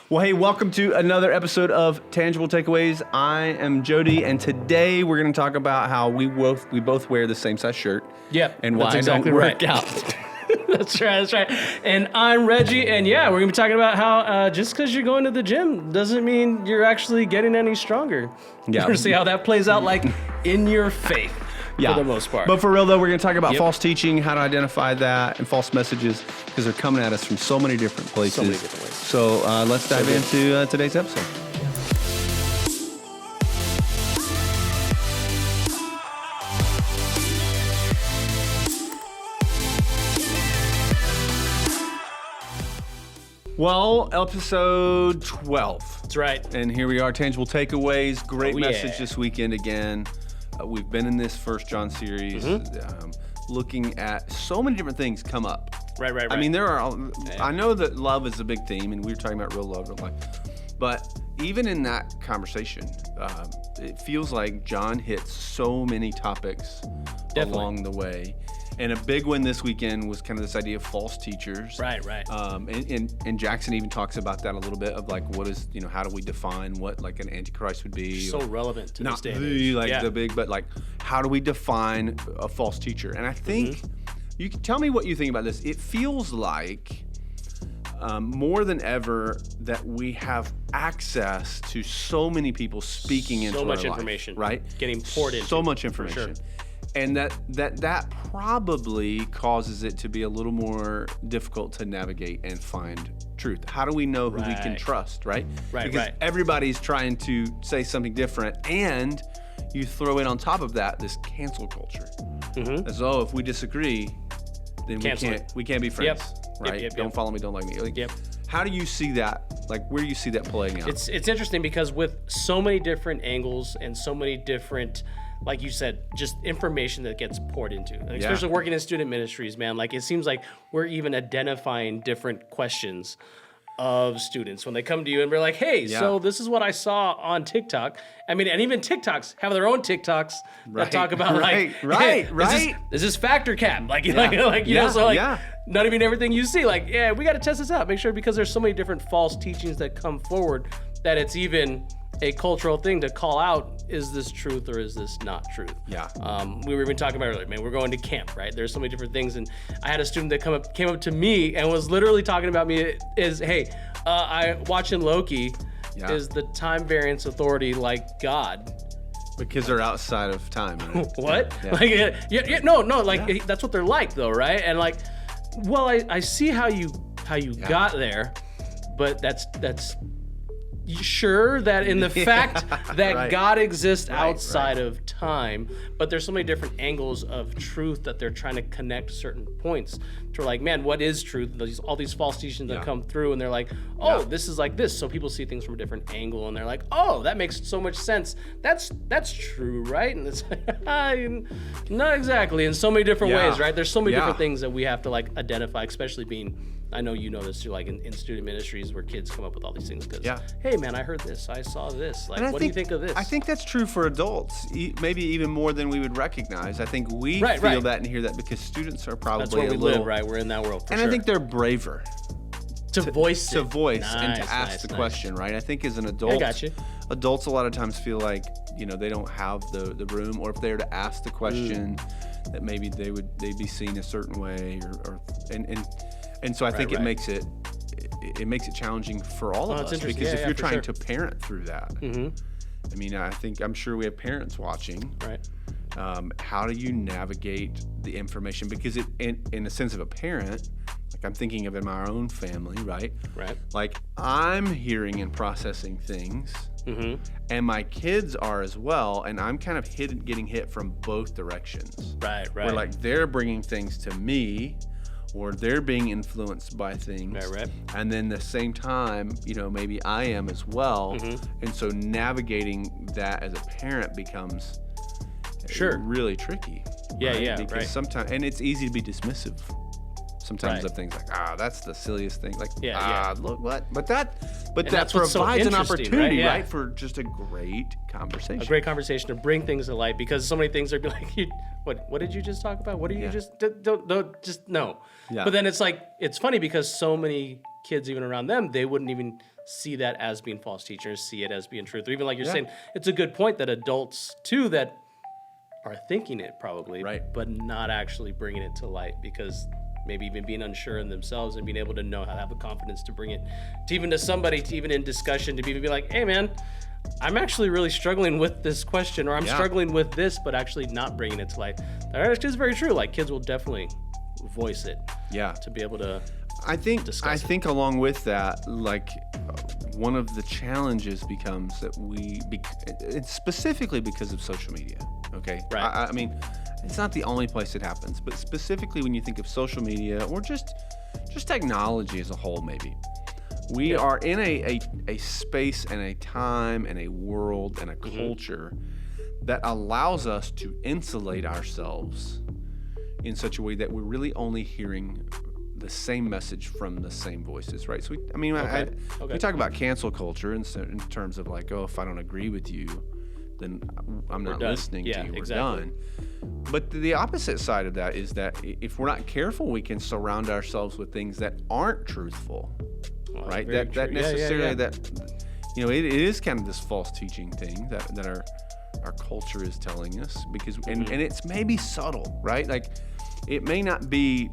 Well, hey, welcome to another episode of Tangible Takeaways. I am Jody, and today we're going to talk about how we both wear the same size shirt. Yep, and why that's exactly it don't work right. out. That's right. And I'm Reggie, and yeah, we're going to be talking about how just because you're going to the gym doesn't mean you're actually getting any stronger. Yeah. We're going to see how that plays out, like, in your faith. Yeah. For the most part. But for real, though, we're going to talk about false teaching, how to identify that, and false messages, because they're coming at us from so many different places. So many different ways. So let's dive into today's episode. Well, episode 12. That's right. And here we are, Tangible Takeaways. Great message yeah. this weekend again. We've been in this First John series, looking at so many different things come up. Right. I mean, I know that love is a big theme, and we were talking about real love, real life. But even in that conversation, it feels like John hits so many topics along the way. And a big one this weekend was kind of this idea of false teachers. Right. And Jackson even talks about that a little bit of like, what is, how do we define what like an antichrist would be? So relevant to this day. Not the big, but like, how do we define a false teacher? And I think, you can tell me what you think about this. It feels like more than ever that we have access to so many people speaking into our life. So much information. Right? Getting poured into. So much information. For sure. And that probably causes it to be a little more difficult to navigate and find truth. How do we know who we can trust, right? Because everybody's trying to say something different, and you throw in on top of that this cancel culture. As though if we disagree, then we can't be friends, right? Yep. Don't follow me, don't like me. Like, how do you see that? Like, where do you see that playing out? It's interesting because with so many different angles and so many different, like you said, just information that gets poured into, especially working in student ministries, man. Like, it seems like we're even identifying different questions of students when they come to you and we're like, hey, so this is what I saw on TikTok. I mean, and even TikToks have their own TikToks that talk about is this factor cap? Like, not even everything you see. Like, we got to test this out. Make sure, because there's so many different false teachings that come forward that it's even a cultural thing to call out, is this truth or is this not truth? We were even talking about earlier, man, we're going to camp, right? There's so many different things, and I had a student that came up to me and was literally talking about me I watching Loki, is the time variance authority like God? Because they're outside of time. Right? What? That's what they're like though, right? And like, well, I see how you got there, but that's sure that in the fact that God exists outside of time, but there's so many different angles of truth that they're trying to connect certain points to, like, man, what is truth? All these false teachings that come through, and they're like, this is like this. So people see things from a different angle, and they're like, oh, that makes so much sense. That's true, right? And it's like, not exactly, in so many different ways, right? There's so many different things that we have to like identify, especially being, I know you know this too, like in student ministries where kids come up with all these things because, hey man, I heard this, I saw this. Like, what do you think of this? I think that's true for adults, maybe even more than we would recognize. I think we feel that and hear that because students are probably that's where we live, right? We're in that world, I think they're braver to voice and to ask the question, right? I think as an adult, adults a lot of times feel like they don't have the room, or if they were to ask the question, that maybe they'd be seen a certain way, and so I think it makes it challenging for all of us, because if you're trying to parent through that, I mean, I'm sure we have parents watching. Right. How do you navigate the information? Because in a sense of a parent, like I'm thinking of in my own family, right? Right. Like I'm hearing and processing things, and my kids are as well, and I'm kind of getting hit from both directions. Right. Where like they're bringing things to me, or they're being influenced by things. Right. And then the same time, maybe I am as well. And so navigating that as a parent becomes really tricky. Because sometimes, and it's easy to be dismissive sometimes of things like, that's the silliest thing. Like, look what? But that provides an opportunity, right, for just a great conversation. A great conversation to bring things to light, because so many things are like, what did you just talk about? What do you just don't just no. Yeah. But then it's like, it's funny because so many kids even around them, they wouldn't even see that as being false teachers, see it as being truth. Or even like you're saying, it's a good point that adults too that are thinking it probably, but not actually bringing it to light because maybe even being unsure in themselves and being able to know how to have the confidence to bring it to even to somebody, to even in discussion, to even be like, hey man, I'm actually really struggling with this question, or I'm struggling with this, but actually not bringing it to light. That actually is very true. Like kids will definitely voice it. Yeah. To be able to I think along with that, like one of the challenges becomes that it's specifically because of social media. Okay. Right. I mean, it's not the only place it happens, but specifically when you think of social media or just technology as a whole, maybe. We are in a space and a time and a world and a culture that allows us to insulate ourselves in such a way that we're really only hearing the same message from the same voices, right? So, we talk about cancel culture in terms of like, oh, if I don't agree with you, then I'm not listening to you. We're done. But the opposite side of that is that if we're not careful, we can surround ourselves with things that aren't truthful. Right, that necessarily that it is kind of this false teaching thing that our culture is telling us because and it's maybe subtle, right? Like it may not be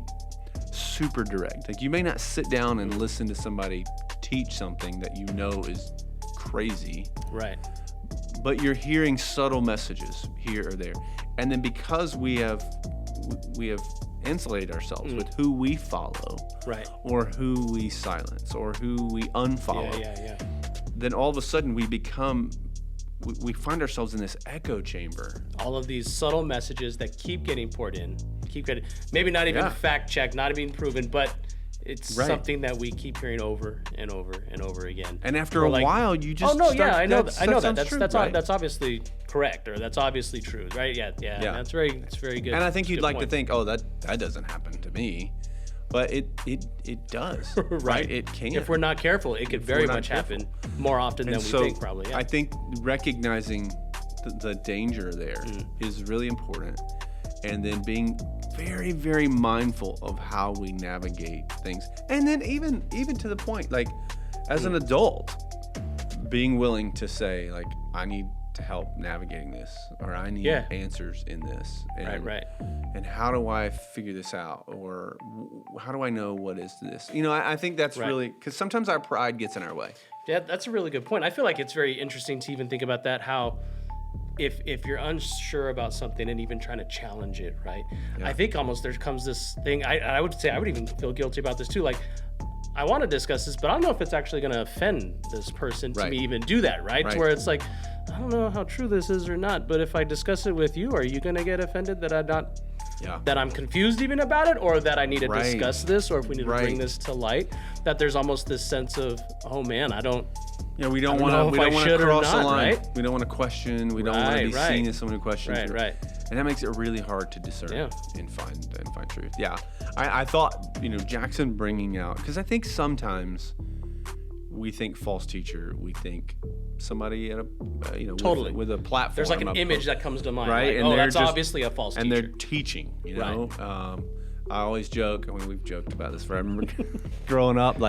super direct. Like you may not sit down and listen to somebody teach something that you know is crazy, right? But you're hearing subtle messages here or there, and then because we have insulate ourselves with who we follow, right, or who we silence, or who we unfollow. Then all of a sudden we find ourselves in this echo chamber. All of these subtle messages that keep getting poured in, maybe not even fact checked, not even proven, but it's something that we keep hearing over and over and over again. And after a while, you just I know that. That's obviously correct, or that's obviously true, right? Yeah. That's very good. And I think you'd like point. to think, oh, that doesn't happen to me, but it does, right? It can. If we're not careful, it could very much happen more often than we think, probably. Yeah. I think recognizing the danger there is really important, and then being very, very mindful of how we navigate things. And then even to the point, like as an adult, being willing to say, like, I need to help navigating this, or I need answers in this. And, right. And how do I figure this out? Or how do I know what is this? I think that's really, because sometimes our pride gets in our way. Yeah, that's a really good point. I feel like it's very interesting to even think about that, how if you're unsure about something and even trying to challenge it, right? Yeah. I think almost there comes this thing, I would say I would even feel guilty about this too, like I want to discuss this, but I don't know if it's actually going to offend this person to me even do that, right? To where it's like, I don't know how true this is or not, but if I discuss it with you, are you going to get offended that that I'm confused even about it, or that I need to discuss this, or if we need to bring this to light, that there's almost this sense of, oh man, we don't want to cross a line. Right? We don't want to question. We don't want to be seen as someone who questions. Right. And that makes it really hard to discern and find truth. Yeah. I thought, Jackson bringing out, because I think sometimes we think false teacher, we think somebody at a, totally with a platform. There's like an image that comes to mind. Right. Like, and that's obviously a false teacher. And they're teaching, I always joke, we've joked about this, but I remember growing up,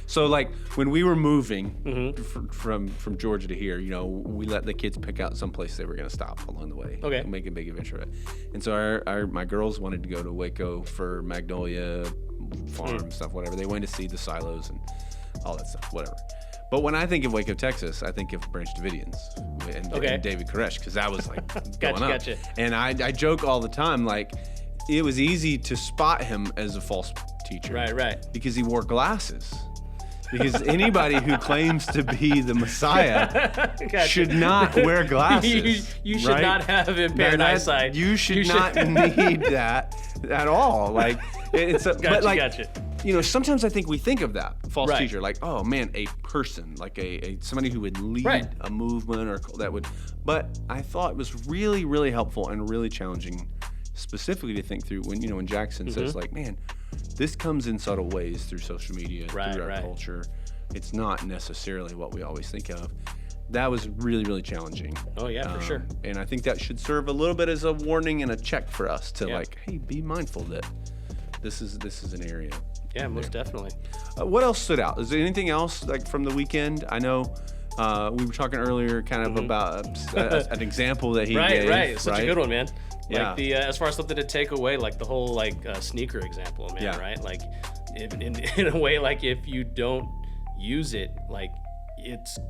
so when we were moving from Georgia to here, we let the kids pick out some place they were going to stop along the way. Okay. And make a big adventure of it. And so my girls wanted to go to Waco for Magnolia Farm stuff, whatever. They wanted to see the silos and all that stuff, whatever. But when I think of Waco, Texas, I think of Branch Davidians and David Koresh, because that was going up. Gotcha. And I joke all the time, it was easy to spot him as a false teacher. Right. Because he wore glasses. Because anybody who claims to be the Messiah should not wear glasses. You should not have impaired eyesight. You should not need that at all. Gotcha. Sometimes I think we think of that false teacher, oh man, a person, a somebody who would lead a movement or that would. But I thought it was really, really helpful and really challenging, specifically to think through when Jackson says man, this comes in subtle ways through social media, through our culture. It's not necessarily what we always think of. That was really, really challenging. Oh yeah, for sure. And I think that should serve a little bit as a warning and a check for us to hey, be mindful that this is an area. Yeah, most definitely. What else stood out? Is there anything else like from the weekend? I know we were talking earlier kind of about an example that he gave. Right. Such a good one, man. Yeah. Like as far as something to take away, like the whole sneaker example, man. Yeah. Right. Like in a way, like if you don't use it, like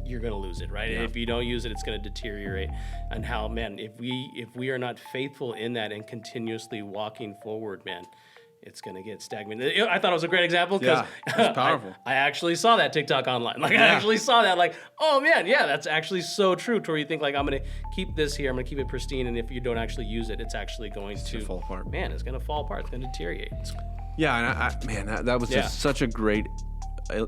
you're gonna lose it, right? Yeah. And if you don't use it, it's gonna deteriorate. And how, man, if we are not faithful in that and continuously walking forward, man, it's gonna get stagnant. I thought it was a great example because it's powerful. I actually saw that TikTok online. Like I actually saw that. Like, oh man, yeah, that's actually so true. To where you think like I'm gonna keep this here, I'm gonna keep it pristine, and if you don't actually use it, it's actually going to fall apart. Man, it's gonna fall apart. It's gonna deteriorate. Yeah, and that was just such a great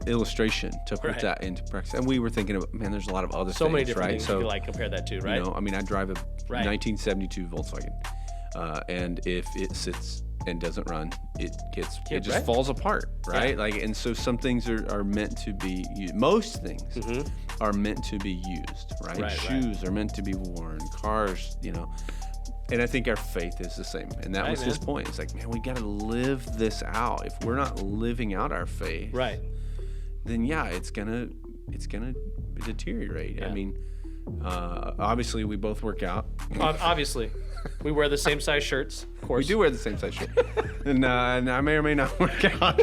illustration to put that into practice. And we were thinking of, man, there's a lot of other things, many different right? things you could like compare that to, right? You know, I mean, I drive a 1972 Volkswagen, and if it sits and doesn't run, it just falls apart, right? Like, and so some things are meant to be used. Most things are meant to be used, right? Shoes are meant to be worn, cars, you know. And I think our faith is the same. And that was his point. It's like, man, we got to live this out. If we're not living out our faith, then it's gonna deteriorate. I mean, obviously we both work out. Obviously, we wear the same size shirts. Of course, we do wear the same size shirt, and I may or may not work out.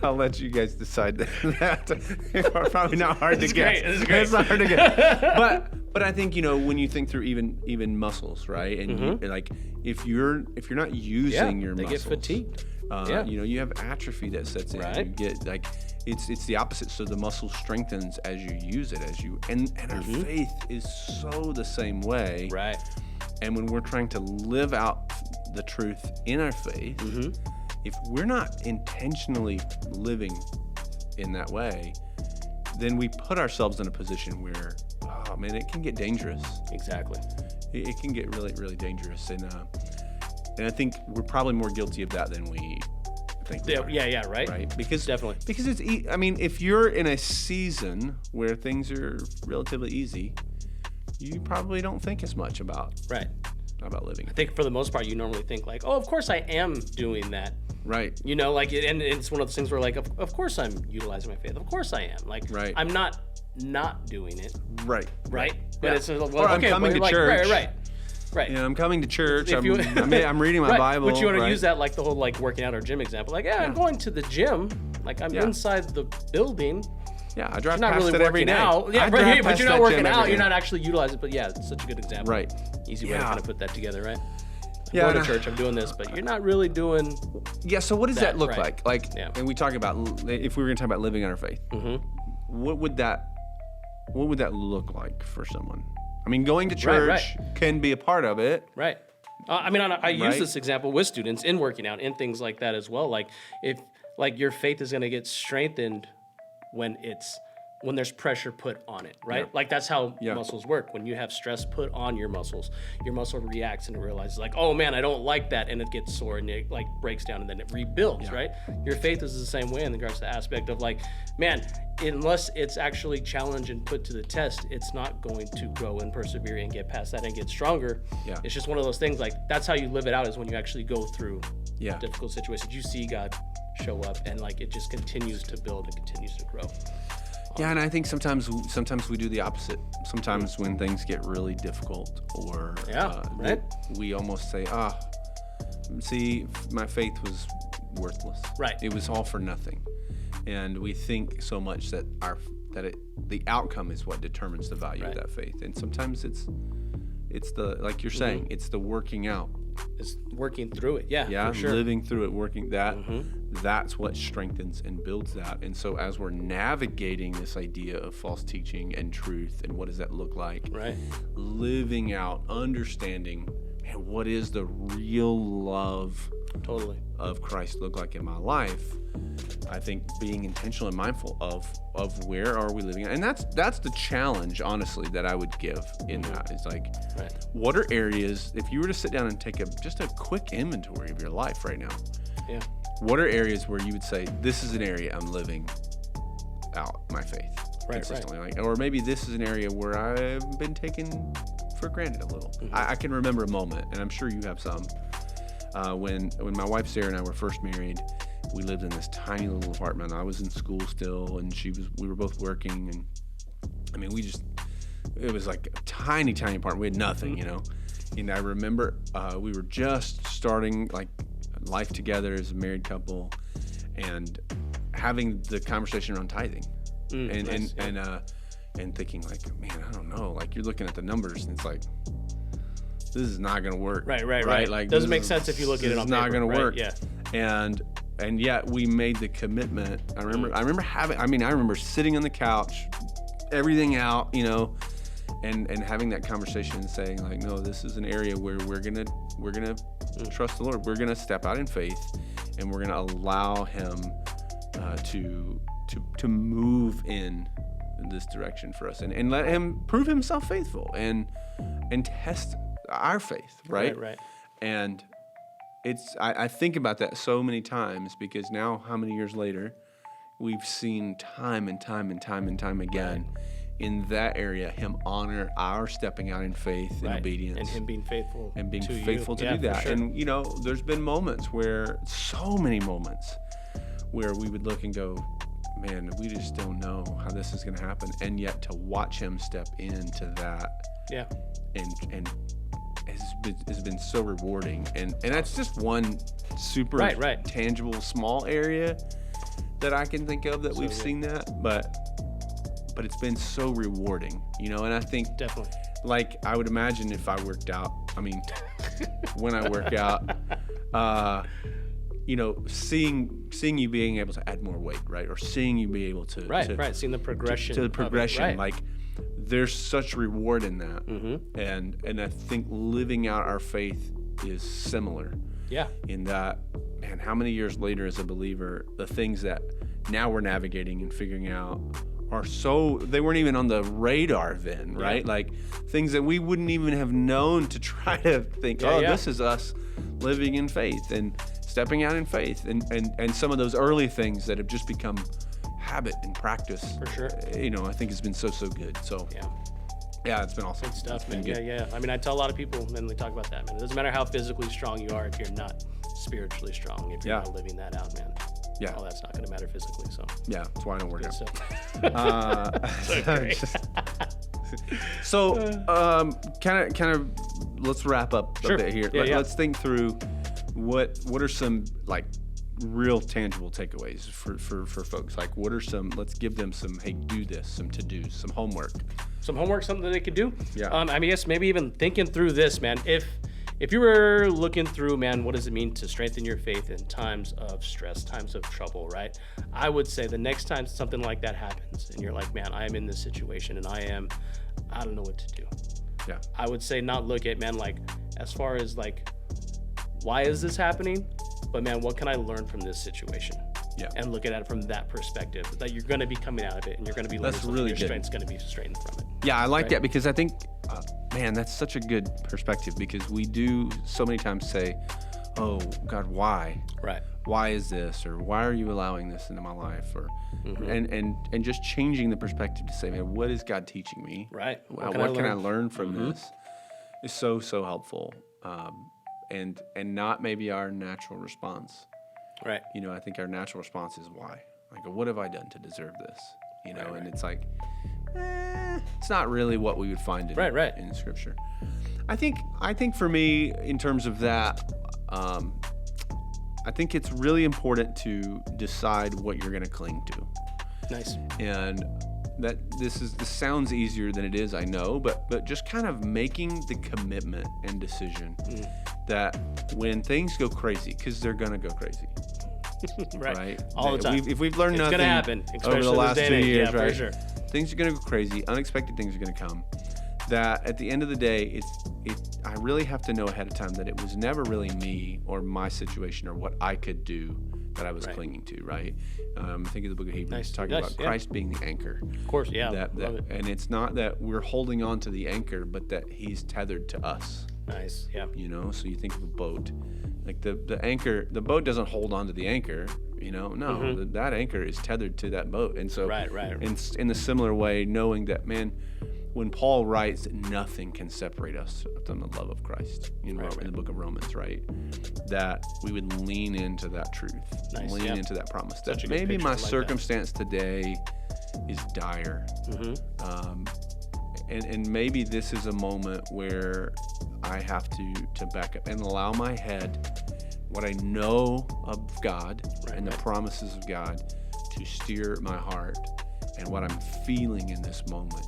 I'll let you guys decide that. Probably not hard to guess. It's not hard to guess. But I think, you know, when you think through even muscles, right? And you, like if you're not using your muscles, they get fatigued. You know, you have atrophy that sets in. You get like it's the opposite. So the muscle strengthens as you use it, and our faith is so the same way. Right. And when we're trying to live out the truth in our faith, if we're not intentionally living in that way, then we put ourselves in a position where, oh man, it can get dangerous. Exactly. It can get really, really dangerous, and I think we're probably more guilty of that than we think we are. Yeah, right? Because definitely. Because I mean, if you're in a season where things are relatively easy, you probably don't think as much about living. I think for the most part, you normally think like, oh, of course I am doing that. Right. You know, like, and it's one of those things where like, of course I'm utilizing my faith. Of course I am. Like, I'm not doing it. Right. But it's well, or I'm coming to church. Right. You know, I'm coming to church. I'm reading my Bible. But you want to use that like the whole like working out or gym example. Like, I'm going to the gym. Like I'm inside the building. Yeah, I drive past really it every day. out. Yeah, but you're not working out. You're not actually utilizing it. But yeah, it's such a good example. Right. Easy way to kind of put that together, right? I'm going to church, I'm doing this, but you're not really doing. Yeah, so what does that look like? Like, and we talk about, if we were going to talk about living in our faith, what would that look like for someone? I mean, going to church can be a part of it. Right. I mean, I use this example with students in working out and things like that as well. Like, if like your faith is going to get strengthened when there's pressure put on it, right? Like that's how muscles work. When you have stress put on your muscle reacts and it realizes like, oh man, I don't like that, and it gets sore and it like breaks down and then it rebuilds, right? Your faith is the same way in regards to the aspect of like, man, unless it's actually challenged and put to the test, it's not going to grow and persevere and get past that and get stronger. Yeah. It's just one of those things, like that's how you live it out, is when you actually go through difficult situations. You see God show up and like it just continues to build and continues to grow. Yeah, and I think sometimes we do the opposite. Sometimes when things get really difficult, or we almost say, see, my faith was worthless. Right. It was all for nothing, and we think so much that the outcome is what determines the value of that faith. And sometimes it's the, like you're saying, it's the working out. It's working through it. Yeah, for sure. Living through it, working that. That's what strengthens and builds that. And so as we're navigating this idea of false teaching and truth, and what does that look like? Right. Living out, understanding, man, what is the real love of Christ look like in my life? I think being intentional and mindful of where are we living, and that's the challenge, honestly, that I would give in that. Is like, what are areas, if you were to sit down and take just a quick inventory of your life right now, what are areas where you would say, this is an area I'm living out my faith consistently, like, or maybe this is an area where I've been taken for granted a little. I can remember a moment, and I'm sure you have some, when my wife Sarah and I were first married. we lived in this tiny little apartment. I was in school still, and we were both working, and I mean, it was like a tiny apartment. We had nothing, And I remember we were just starting like life together as a married couple, and having the conversation around tithing, and thinking like, man, I don't know. Like, you're looking at the numbers, and it's like, this is not going to work. Right. Like, doesn't make sense if you look at it on paper. It's not going to work. Yeah. And yet we made the commitment. I remember sitting on the couch, everything out, and having that conversation and saying like, no, this is an area where we're gonna trust the Lord. We're gonna step out in faith, and we're gonna allow Him to move in this direction for us, and let Him prove Himself faithful and test our faith, right? Right. And I think about that so many times, because now, how many years later, we've seen time and time again in that area Him honor our stepping out in faith and obedience, and Him being faithful to do that. Sure. And there's been so many moments where we would look and go, man, we just don't know how this is going to happen, and yet to watch Him step into that, and has been so rewarding, and that's just one super tangible small area that I can think of that we've seen that, but it's been so rewarding, and I think definitely, like, I would imagine if I worked out, when I work out, seeing you being able to add more weight, right, or seeing you be able to seeing the progression to the progression, right. like, there's such reward in that, and I think living out our faith is similar. Yeah. In that, man, how many years later as a believer, the things that now we're navigating and figuring out they weren't even on the radar then, right? Yeah. Like, things that we wouldn't even have known to try to think, this is us living in faith and stepping out in faith, and some of those early things that have just become habit and practice, for sure. I think has been so good. So yeah, it's been awesome. Good stuff, man. Good. Yeah. I tell a lot of people, and they talk about that, man. It doesn't matter how physically strong you are if you're not spiritually strong, if you're not living that out, man. Yeah. All that's not going to matter physically. So yeah, that's why I don't work out. So great. So kind of let's wrap up a bit here. Let's think through what are some like real tangible takeaways for folks. Like, what are some, let's give them some, hey, do this, some to-dos, some homework, something that they could do. Yeah. Yes, maybe even thinking through this, man. If you were looking through, man, what does it mean to strengthen your faith in times of stress, times of trouble, right? I would say the next time something like that happens and you're like, man, I am in this situation and I don't know what to do. Yeah. I would say not look at, man, like, as far as like, why is this happening? But man, what can I learn from this situation? Yeah. And look at it from that perspective, that you're going to be coming out of it and you're going to be learning something. Your strength's going to be straightened from it. Yeah, I like that, because I think, man, that's such a good perspective, because we do so many times say, oh, God, why? Right. Why is this? Or why are you allowing this into my life? Or and just changing the perspective to say, man, what is God teaching me? Right. What can I learn from this? Is so helpful. And not maybe our natural response. Right. I think our natural response is why? Like, what have I done to deserve this? Right. And it's like, it's not really what we would find in Scripture. I think for me, in terms of that, I think it's really important to decide what you're going to cling to. Nice. And that this sounds easier than it is, I know, but just kind of making the commitment and decision that when things go crazy, because they're gonna go crazy, right? All the time. If we've learned nothing, it's gonna happen, over the last 2 years, right? For sure. Things are gonna go crazy. Unexpected things are gonna come. That at the end of the day, I really have to know ahead of time that it was never really me or my situation or what I could do that I was clinging to, right? Think of the book of Hebrews, talking about Christ being the anchor. Of course, yeah. Love it. And it's not that we're holding on to the anchor, but that He's tethered to us. Nice, yeah. So you think of a boat, like the anchor, the boat doesn't hold on to the anchor, that anchor is tethered to that boat. And so, right. in the similar way, knowing that, man, when Paul writes that nothing can separate us from the love of Christ in the book of Romans, right? That we would lean into that truth, lean into that promise. That maybe my circumstance today is dire. And maybe this is a moment where I have to back up and allow my head, what I know of God and the promises of God, to steer my heart and what I'm feeling in this moment.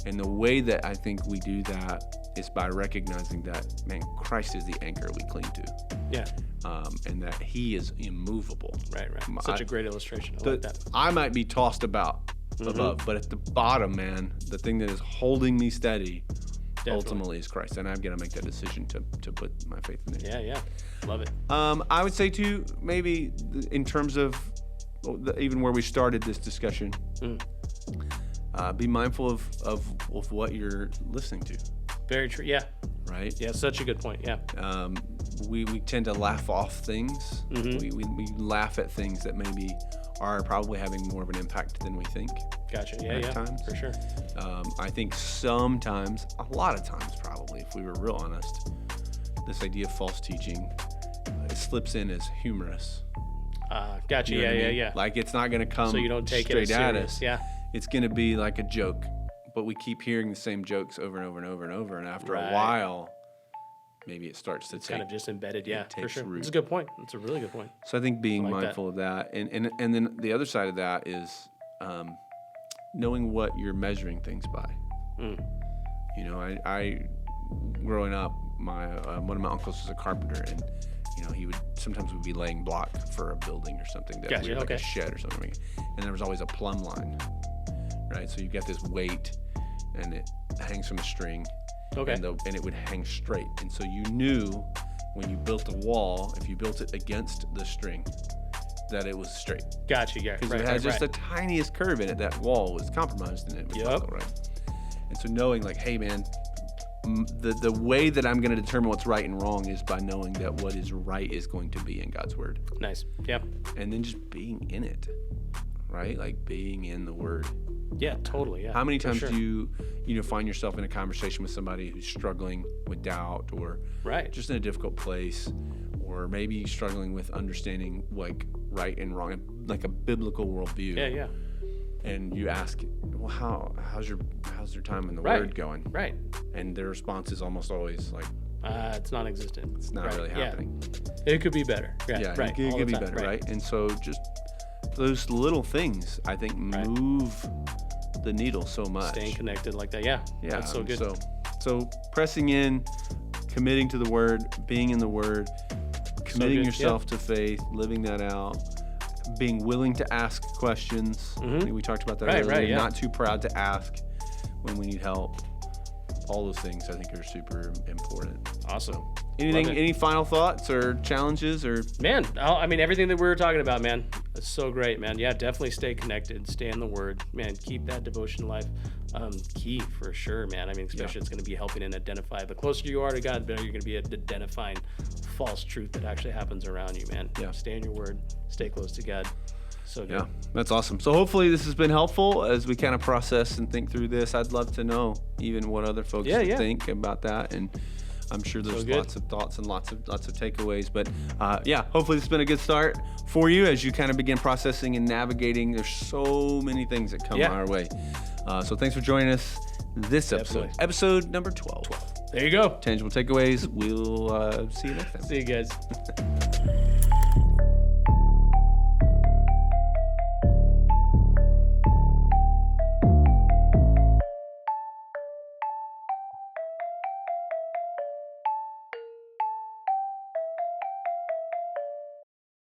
And the way that I think we do that is by recognizing that, man, Christ is the anchor we cling to. And that he is immovable. Right. Such a great illustration. I like that. I might be tossed about above, but at the bottom, man, the thing that is holding me steady ultimately is Christ. And I've got to make that decision to put my faith in it. Yeah. Love it. I would say too, maybe in terms of even where we started this discussion, be mindful of what you're listening to. Very true. Yeah. Right. Yeah. Such a good point. Yeah. We tend to laugh off things. We laugh at things that maybe are probably having more of an impact than we think. Gotcha. Yeah. Times. For sure. I think sometimes, a lot of times probably, if we were real honest, this idea of false teaching, it slips in as humorous. Gotcha. You know Yeah. Yeah. Like it's not going to come so you don't take straight it at serious. us. Yeah. It's going to be like a joke, but we keep hearing the same jokes over and over and over and over, and after a while, maybe it starts to kind of just embedded. Yeah, for sure. Root. It's a good point. It's a really good point. So I think being mindful of that, and then the other side of that is knowing what you're measuring things by. You know, I growing up, my one of my uncles was a carpenter, and you know, he would sometimes we'd be laying block for a building or something that like a shed or something, and there was always a plumb line, right? So you get this weight, and it hangs from a string, and it would hang straight, and so you knew when you built a wall, if you built it against the string, that it was straight. Gotcha. Yeah. Because it had just the tiniest curve in it, that wall was compromised in it. Right. And so knowing, like, hey, man, the way that I'm going to determine what's right and wrong is by knowing that what is right is going to be in God's word. Nice. Yeah. And then just being in it, right? Like being in the word. Yeah, totally. Yeah. How many times do you find yourself in a conversation with somebody who's struggling with doubt, or just in a difficult place, or maybe struggling with understanding like right and wrong, like a biblical worldview? Yeah. And you ask, well, how's your time in the Word going? Right. And their response is almost always like, it's non-existent. It's not really happening. It could be better. Yeah, it could be better, right? And so just those little things, I think, move the needle so much. Staying connected like that, yeah. That's so good. So pressing in, committing to the Word, being in the Word, committing yourself to faith, living that out. Being willing to ask questions. We talked about that earlier. Not too proud to ask when we need help. All those things I think are super important. Awesome. So, any final thoughts or challenges or? Man, I mean, everything that we were talking about, man, it's so great, man. Yeah, definitely stay connected, stay in the Word, man. Keep that devotion life key for sure, man. I mean, especially it's going to be helping and identify. The closer you are to God, the better you're going to be at identifying false truth that actually happens around you, man. Yeah. Stay in your Word, stay close to God. So good. Yeah, that's awesome. So hopefully this has been helpful as we kind of process and think through this. I'd love to know even what other folks think about that, and I'm sure there's lots of thoughts and lots of takeaways. But hopefully this has been a good start for you as you kind of begin processing and navigating. There's so many things that come our way. So thanks for joining us this episode number 12. There you go. Tangible takeaways. We'll see you next time. See you guys.